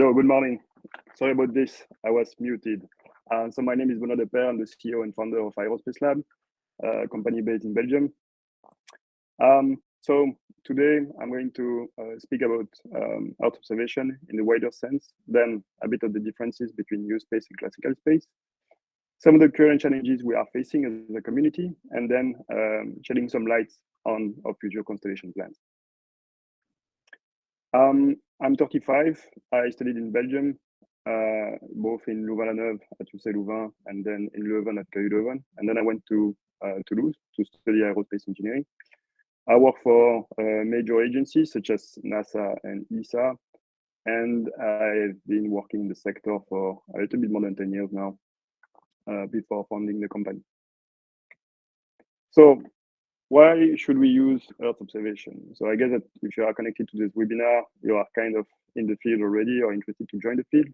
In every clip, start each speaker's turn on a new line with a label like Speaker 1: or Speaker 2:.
Speaker 1: Hello, good morning. Sorry about this, I was muted. So my name is Benoît Deper, I'm the CEO and founder of Aerospacelab, a company based in Belgium. So today I'm going to speak about Earth observation in the wider sense, then a bit of the differences between NewSpace and classical space, some of the current challenges we are facing as a community, and then shedding some light on our future constellation plans. I'm 35. I studied in Belgium, both in Louvain-la-Neuve at UC Louvain, and then in Leuven at KU Leuven. And then I went to Toulouse to study aerospace engineering. I work for major agencies such as NASA and ESA, and I've been working in the sector for a little bit more than 10 years now, before founding the company. So why should we use Earth observation? So I guess that if you are connected to this webinar, you are kind of in the field already or interested to join the field.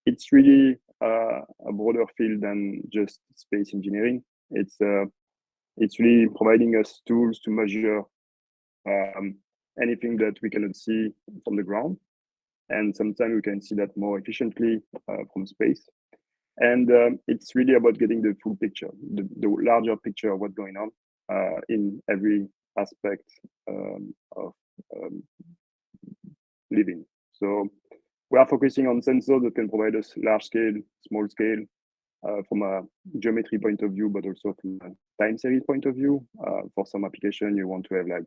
Speaker 1: It's really a broader field than just space engineering. It's really providing us tools to measure anything that we cannot see from the ground. And sometimes we can see that more efficiently from space. And it's really about getting the full picture, the larger picture of what's going on in every aspect of living. So we are focusing on sensors that can provide us large scale, small scale, from a geometry point of view, but also from a time series point of view. For some application, you want to have like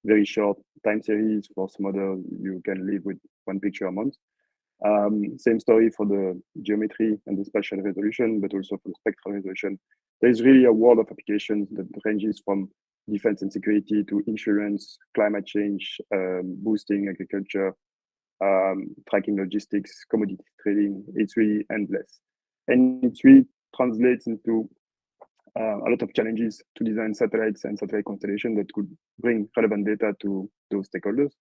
Speaker 1: very short time series. For some other, you can live with one picture a month. Same story for the geometry and the spatial resolution, but also for the spectral resolution. There's really a world of applications that ranges from defense and security to insurance, climate change, boosting agriculture, tracking logistics, commodity trading. It's really endless. And it really translates into a lot of challenges to design satellites and satellite constellations that could bring relevant data to those stakeholders.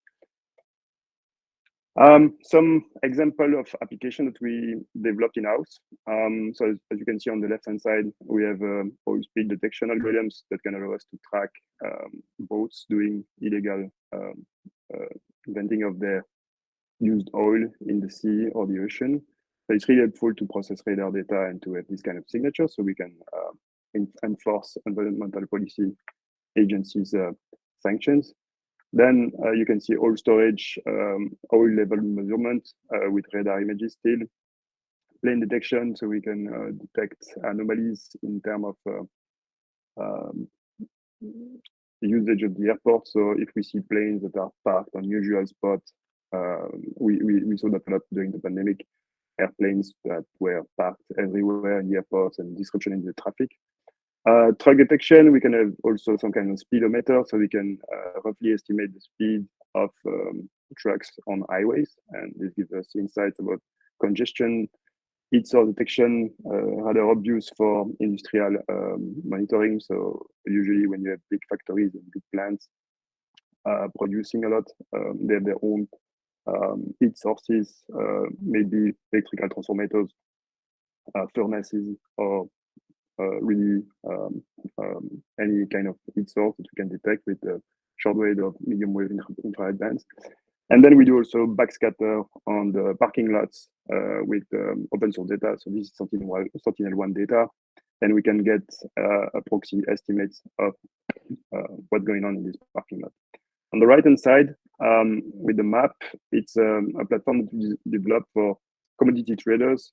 Speaker 1: Some example of application that we developed in-house. So as you can see on the left-hand side, we have oil spill detection algorithms that can allow us to track boats doing illegal venting of their used oil in the sea or the ocean. So it's really helpful to process radar data and to have this kind of signature so we can enforce environmental policy agencies' sanctions. Then you can see oil storage, oil level measurement with radar images still, plane detection, so we can detect anomalies in terms of usage of the airport. So if we see planes that are parked on unusual spots, we saw that a lot during the pandemic, airplanes that were parked everywhere in the airports and disruption in the traffic. Truck detection, we can have also some kind of speedometer, so we can roughly estimate the speed of trucks on highways, and this gives us insights about congestion. Heat source detection, rather obvious for industrial monitoring. So usually when you have big factories and big plants producing a lot, they have their own heat sources, maybe electrical transformers, furnaces, or really any kind of heat source that we can detect with the shortwave or medium wave infrared bands. And then we do also backscatter on the parking lots with open source data. So this is Sentinel-1 data, and we can get a proxy estimates of what's going on in this parking lot. On the right-hand side, with the map, it's a platform that we developed for commodity traders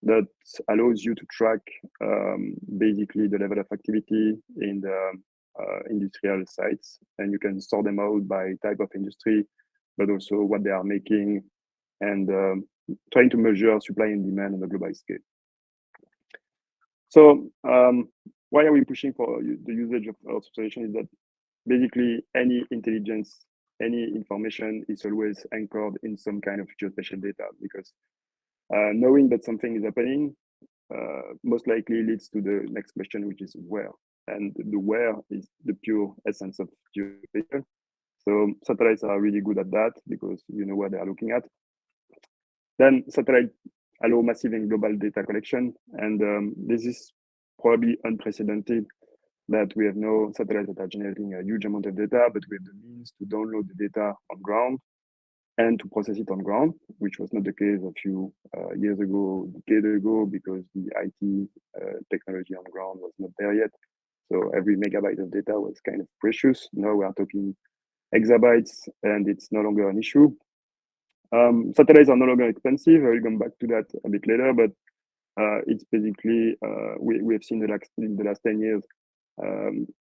Speaker 1: that allows you to track basically the level of activity in the industrial sites, and you can sort them out by type of industry, but also what they are making, and trying to measure supply and demand on a global scale. So why are we pushing for the usage of Earth observation? Is that basically any intelligence, any information is always anchored in some kind of geospatial data, because knowing that something is happening most likely leads to the next question, which is where. And the where is the pure essence of geospatial. So satellites are really good at that because you know where they are looking at. Then satellites allow massive and global data collection, and this is probably unprecedented that we have no satellites that are generating a huge amount of data, but we have the means to download the data on ground and to process it on ground, which was not the case a few years ago, decade ago, because the IT technology on ground was not there yet. So every megabyte of data was kind of precious. Now we are talking exabytes, and it's no longer an issue. Satellites are no longer expensive. I will come back to that a bit later, but it's basically, we have seen in the last 10 years,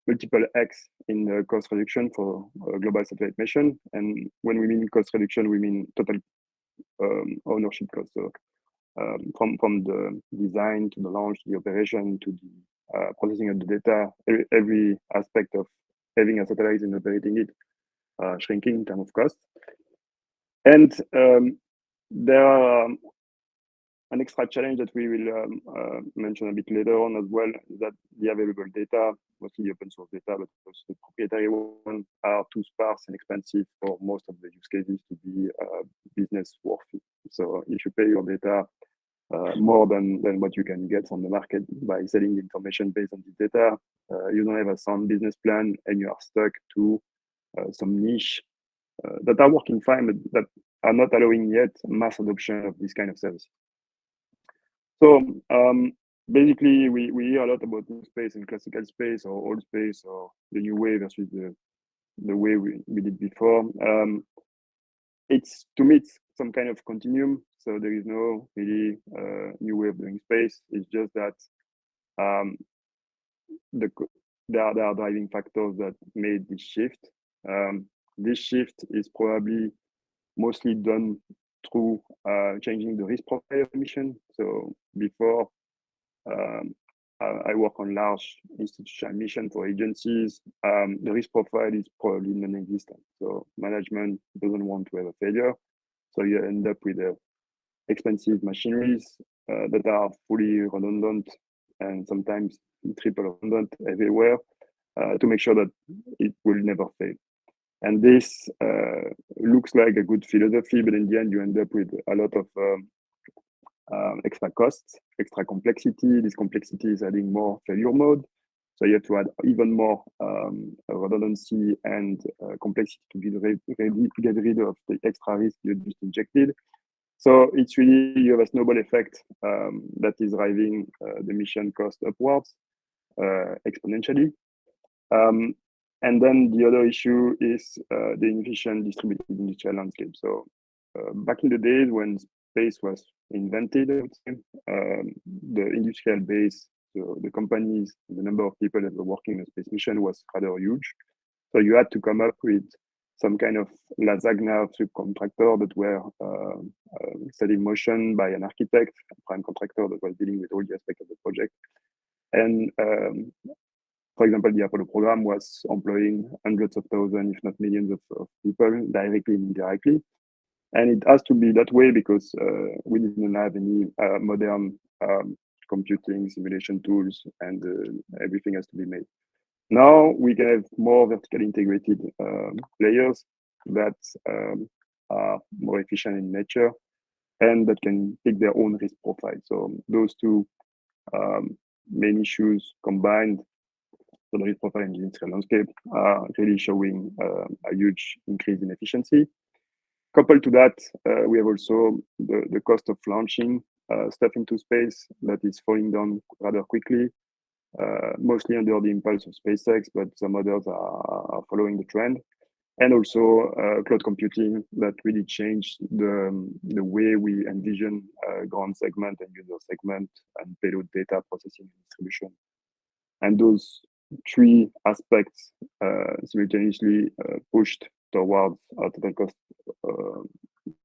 Speaker 1: multiple X in the cost reduction for global satellite mission. And when we mean cost reduction, we mean total ownership cost. So from the design to the launch, the operation to the processing of the data, every aspect of having a satellite and operating it, shrinking in terms of cost. And there are an extra challenge that we will mention a bit later on as well, is that the available data, mostly open source data, but also the proprietary one, are too sparse and expensive for most of the use cases to be business worthy. So if you pay your data more than what you can get on the market by selling information based on this data, you don't have a sound business plan, and you are stuck to some niche that are working fine, but that are not allowing yet mass adoption of this kind of service. So basically, we hear a lot about NewSpace and classical space, or old space, or the new way versus the way we did before. To me, it's some kind of continuum. So there is no really new way of doing space. It's just that there are driving factors that made this shift. This shift is probably mostly done through changing the risk profile of the mission. So before, I work on large institutional mission for agencies. The risk profile is probably non-existent. So management doesn't want to have a failure. So you end up with expensive machineries that are fully redundant and sometimes triple redundant everywhere to make sure that it will never fail. And this looks like a good philosophy, but in the end, you end up with a lot of extra costs, extra complexity. This complexity is adding more failure mode. So you have to add even more redundancy and complexity to get rid of the extra risk you just injected. So it's really, you have a snowball effect that is driving the mission cost upwards exponentially. And then the other issue is the inefficient distributed industrial landscape. So back in the days when space was invented, I would say, the industrial base, so the companies, the number of people that were working on a space mission was rather huge. So you had to come up with some kind of lasagna of subcontractor that were set in motion by an architect, a prime contractor that was dealing with all the aspects of the project. And for example, the Apollo program was employing hundreds of thousands, if not millions of people, directly and indirectly. And it has to be that way because we didn't have any modern computing simulation tools, and everything has to be made. Now we can have more vertically integrated players that are more efficient in nature and that can pick their own risk profile. So those two main issues combined, so the risk profile and the industrial landscape, are really showing a huge increase in efficiency. Coupled to that, we have also the cost of launching stuff into space that is falling down rather quickly, mostly under the impulse of SpaceX, but some others are following the trend. And also cloud computing that really changed the way we envision ground segment and user segment and payload data processing and distribution. And those three aspects simultaneously pushed towards a total cost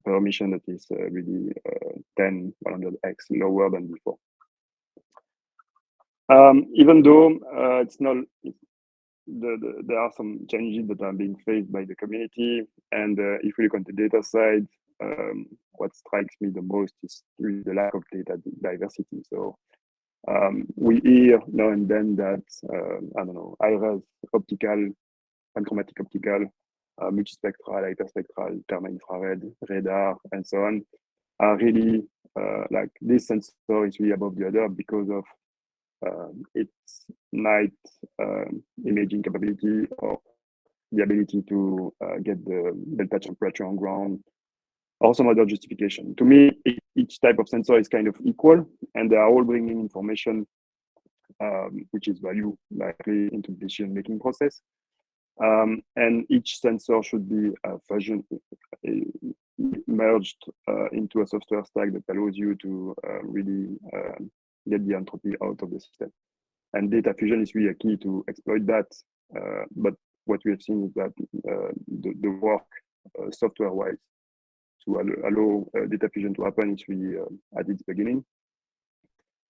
Speaker 1: per mission that is really 100x lower than before. Even though it's not, there are some challenges that are being faced by the community, and if we look on the data side, what strikes me the most is really the lack of data diversity. So we hear now and then that I don't know, IRAS, optical, panchromatic optical, multispectral, hyperspectral, thermal infrared, radar, and so on are really like this sensor is really above the other because of its night imaging capability, or the ability to get the delta temperature on ground or some other justification. To me, each type of sensor is kind of equal, and they are all bringing information, which is value likely into the decision-making process. And each sensor should be merged into a software stack that allows you to really get the entropy out of the system. And data fusion is really a key to exploit that. But what we have seen is that the work software-wise to allow data fusion to happen is really at its beginning.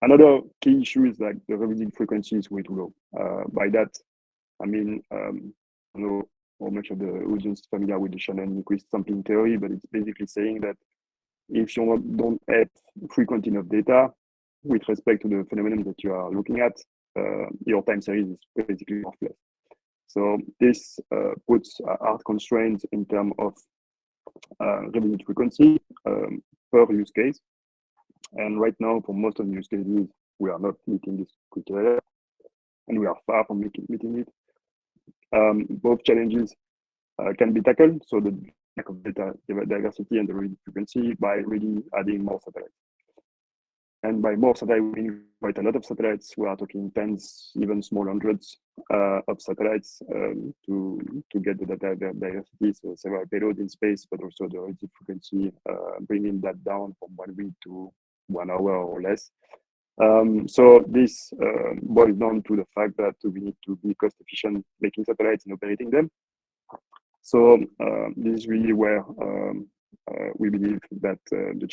Speaker 1: Another key issue is like the revisiting frequency is way too low. By that, I mean, I don't know how much of the audience is familiar with the Shannon-Nyquist sampling theory, but it's basically saying that if you don't have frequent enough data with respect to the phenomenon that you are looking at, your time series is basically worthless. So this puts hard constraints in terms of revisit frequency per use case. And right now, for most of the use cases, we are not meeting this criteria, and we are far from meeting it. Both challenges can be tackled, so the lack of data diversity and the revisit frequency, by really adding more satellites. And by more satellites, we mean quite a lot of satellites. We are talking tens, even small hundreds of satellites to get the data diversity. So several payloads in space, but also the revisit frequency, bringing that down from 1 week to 1 hour or less. So this boils down to the fact that we need to be cost efficient making satellites and operating them. So this is really where we believe that the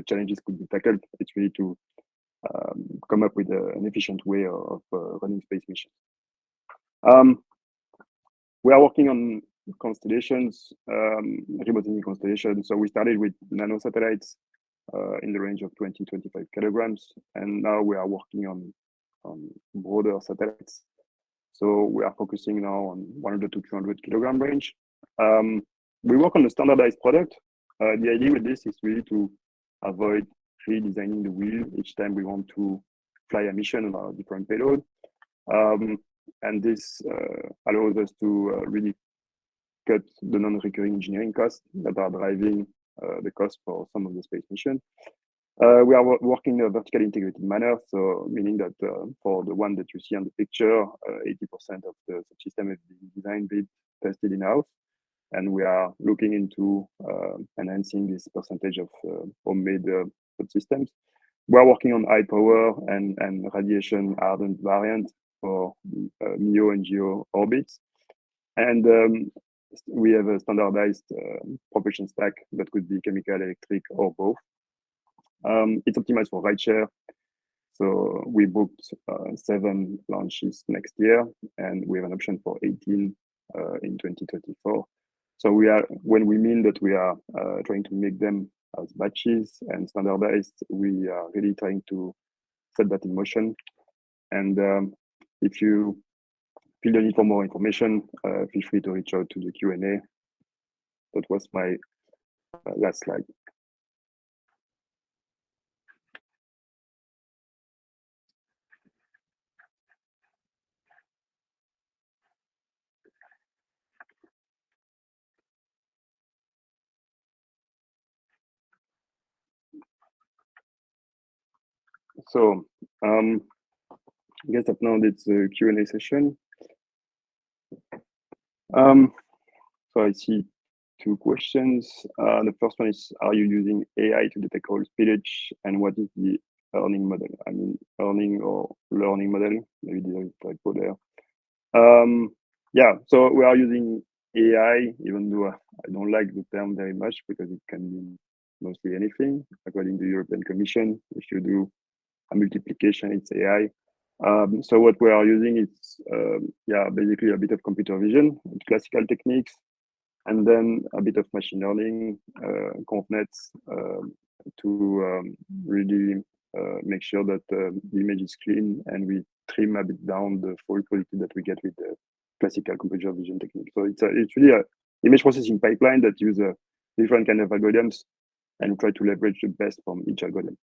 Speaker 1: challenges could be tackled. It's really to come up with an efficient way of running space missions. We are working on constellations, remote sensing constellations. So we started with nano satellites in the range of 20-25 kilograms, and now we are working on broader satellites. So we are focusing now on 100 to 200 kilogram range. We work on the standardized product. The idea with this is really to avoid redesigning the wheel each time we want to fly a mission on a different payload. And this allows us to really cut the non-recurring engineering costs that are driving the cost for some of the space missions. We are working in a vertically integrated manner, so meaning that for the one that you see on the picture, 80% of the subsystem is being designed, built, tested in-house, and we are looking into enhancing this percentage of homemade subsystems. We are working on high power and radiation hardened variant for MEO and GEO orbits, and we have a standardized propulsion stack that could be chemical, electric, or both. It's optimized for rideshare. So we booked 7 launches next year, and we have an option for 18 in 2024. So when we mean that we are trying to make them as batches and standardized, we are really trying to set that in motion. And if you feel the need for more information, feel free to reach out to the Q&A. That was my last slide. So I guess that now it's a Q&A session. So I see 2 questions. The first one is, are you using AI to detect all spillage, and what is the earning model? I mean, earning or learning model, maybe there's a typo there. Yeah, so we are using AI, even though I don't like the term very much because it can mean mostly anything. According to the European Commission, if you do a multiplication, it's AI. So what we are using is, basically a bit of computer vision, classical techniques, and then a bit of machine learning, conv nets, to really make sure that the image is clean, and we trim a bit down the fault quality that we get with the classical computer vision technique. So it's really a image processing pipeline that uses different kind of algorithms and try to leverage the best from each algorithm.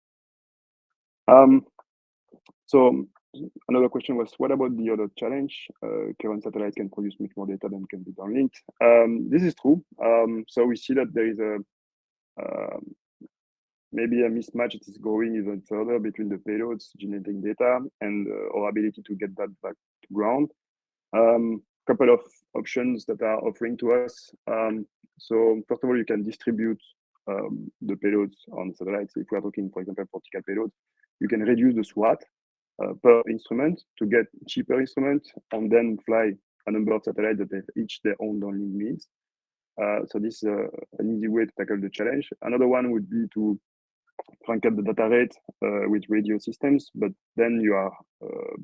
Speaker 1: So another question was, what about the other challenge? Current satellites can produce much more data than can be downlinked. This is true. So we see that there is maybe a mismatch that is going even further between the payloads, genetic data, and our ability to get that back to ground. Couple of options that are offering to us. So first of all, you can distribute the payloads on satellites. If we are talking, for example, vertical payloads, you can reduce the SWAT per instrument to get cheaper instruments and then fly a number of satellites that have each their own downlink needs. So this is an easy way to tackle the challenge. Another one would be to crank up the data rate with radio systems, but then you are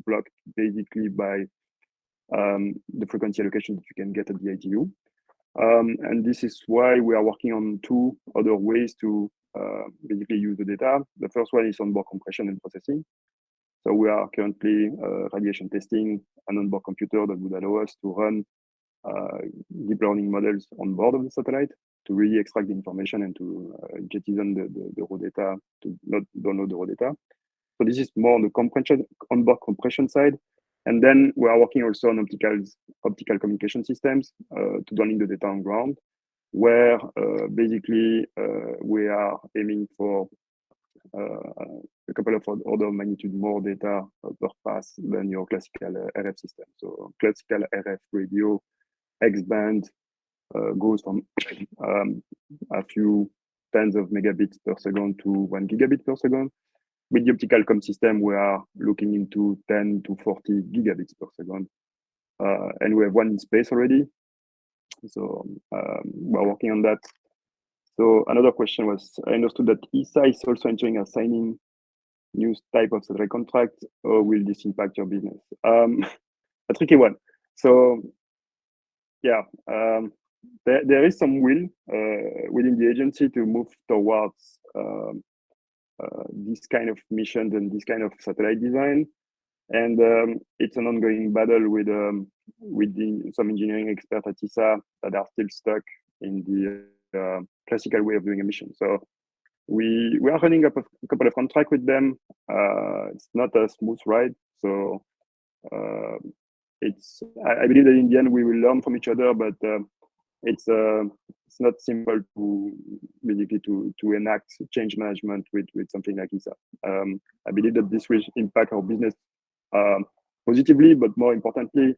Speaker 1: blocked basically by the frequency allocation that you can get at the ITU. And this is why we are working on two other ways to basically use the data. The first one is onboard compression and processing. So we are currently radiation testing an onboard computer that would allow us to run deep learning models on board of the satellite to really extract the information and to jettison the raw data, to not download the raw data. So this is more on the compression, onboard compression side. And then we are working also on optical communication systems to downlink the data on ground, where basically we are aiming for a couple of order of magnitude more data per pass than your classical RF system. So classical RF radio X-band goes from a few tens of megabits per second to 1 gigabit per second. With the optical com system, we are looking into 10 to 40 gigabits per second. And we have one in space already. So we're working on that. So another question was, I understood that ESA is also entering a signing new type of satellite contract, or will this impact your business? A tricky one. So yeah, there is some will within the agency to move towards this kind of missions and this kind of satellite design. And it's an ongoing battle with some engineering experts at ESA that are still stuck in the classical way of doing a mission. So we are running up a couple of contracts with them. It's not a smooth ride. So I believe that in the end we will learn from each other, but it's not simple to basically to enact change management with something like ESA. I believe that this will impact our business positively, but more importantly,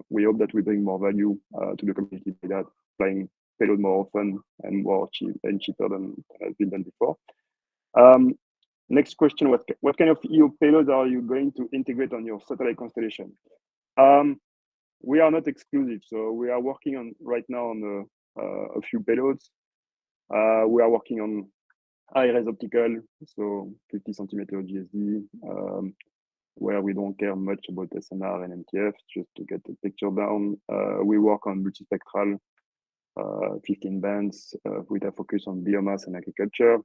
Speaker 1: we hope that we bring more value to the community by that, flying payload more often and more cheaper than has been done before. Next question: what kind of EO payloads are you going to integrate on your satellite constellation? We are not exclusive, so we are working right now on a few payloads. We are working on high-res optical, so 50 centimeter GSD, where we don't care much about SNR and MTF, just to get the picture down. We work on MultiSpectral, 15 bands with a focus on biomass and agriculture.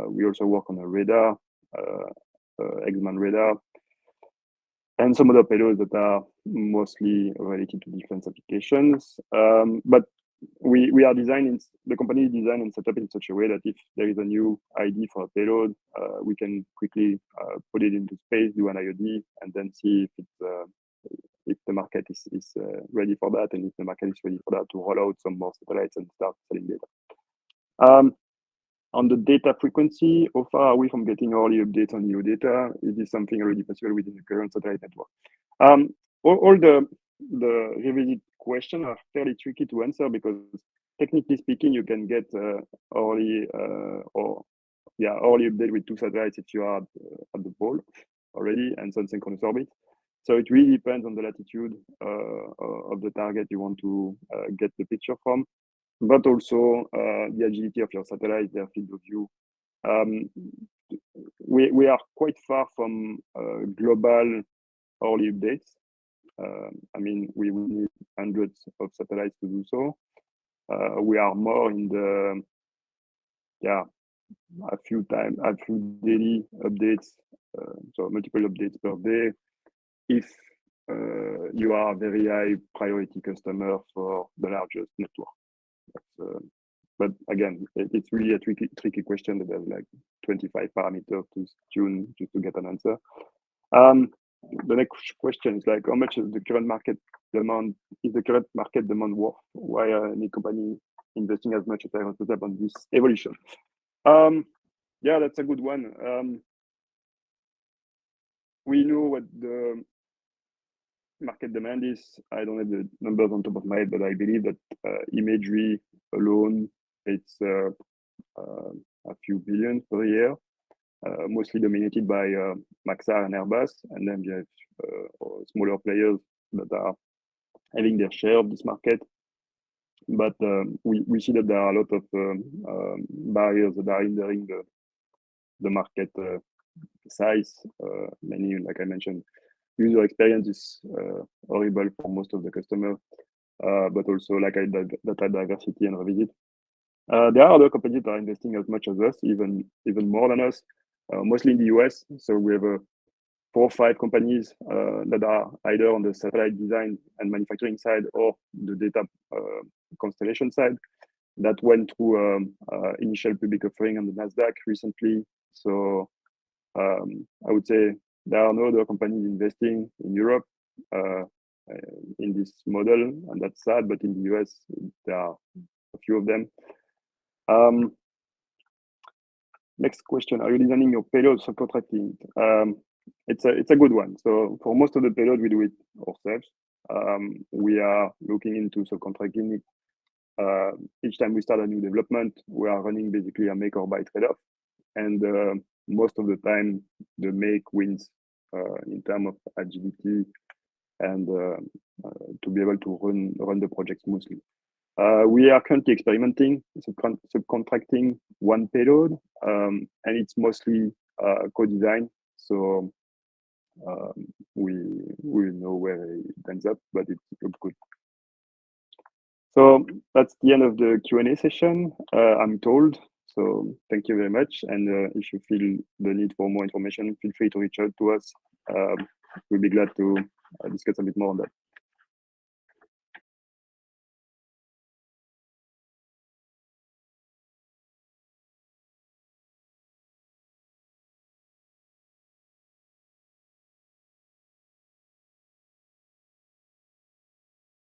Speaker 1: We also work on a radar, X-band radar, and some other payloads that are mostly related to defense applications. But we are designing, the company is designed and set up in such a way that if there is a new ID for a payload, we can quickly put it into space, do an IOD, and then see if the market is ready for that, and if the market is ready for that, to roll out some more satellites and start selling data. On the data frequency, how far are we from getting early updates on EO data? Is this something already possible within the current satellite network? All the revisit questions are fairly tricky to answer, because technically speaking, you can get early update with 2 satellites if you are at the pole already and some synchronous orbit. So it really depends on the latitude of the target you want to get the picture from, but also the agility of your satellite, their field of view. We are quite far from global early updates. I mean, we will need hundreds of satellites to do so. We are more in the, a few daily updates, so multiple updates per day, if you are a very high priority customer for the largest network. But again, it's really a tricky question that has like 25 parameters to tune just to get an answer. The next question is like, how much is the current market demand? Is the current market demand worth why any company investing as much as Aerospacelab on this evolution. Yeah, that's a good one. We know what the market demand is. I don't have the numbers on top of my head, but I believe that imagery alone, it's a few billion per year, mostly dominated by Maxar and Airbus, and then you have smaller players that are having their share of this market. But we see that there are a lot of barriers that are hindering the market size. Many, like I mentioned, user experience is horrible for most of the customers, but also like data diversity and revisit. There are other companies that are investing as much as us, even more than us, mostly in the US. So we have 4 or 5 companies that are either on the satellite design and manufacturing side or the data constellation side that went through initial public offering on the NASDAQ recently. So I would say there are no other companies investing in Europe in this model, and that's sad, but in the US, there are a few of them. Next question, are you designing your payload subcontracting? It's a good one. So for most of the payload, we do it ourselves. We are looking into subcontracting it. Each time we start a new development, we are running basically a make or buy trade-off. And most of the time, the make wins in terms of agility and to be able to run the project smoothly. We are currently experimenting subcontracting one payload, and it's mostly co-design. So we know where it ends up, but it looks good. So that's the end of the Q&A session, I'm told. So thank you very much. And if you feel the need for more information, feel free to reach out to us. We'll be glad to discuss a bit more on that.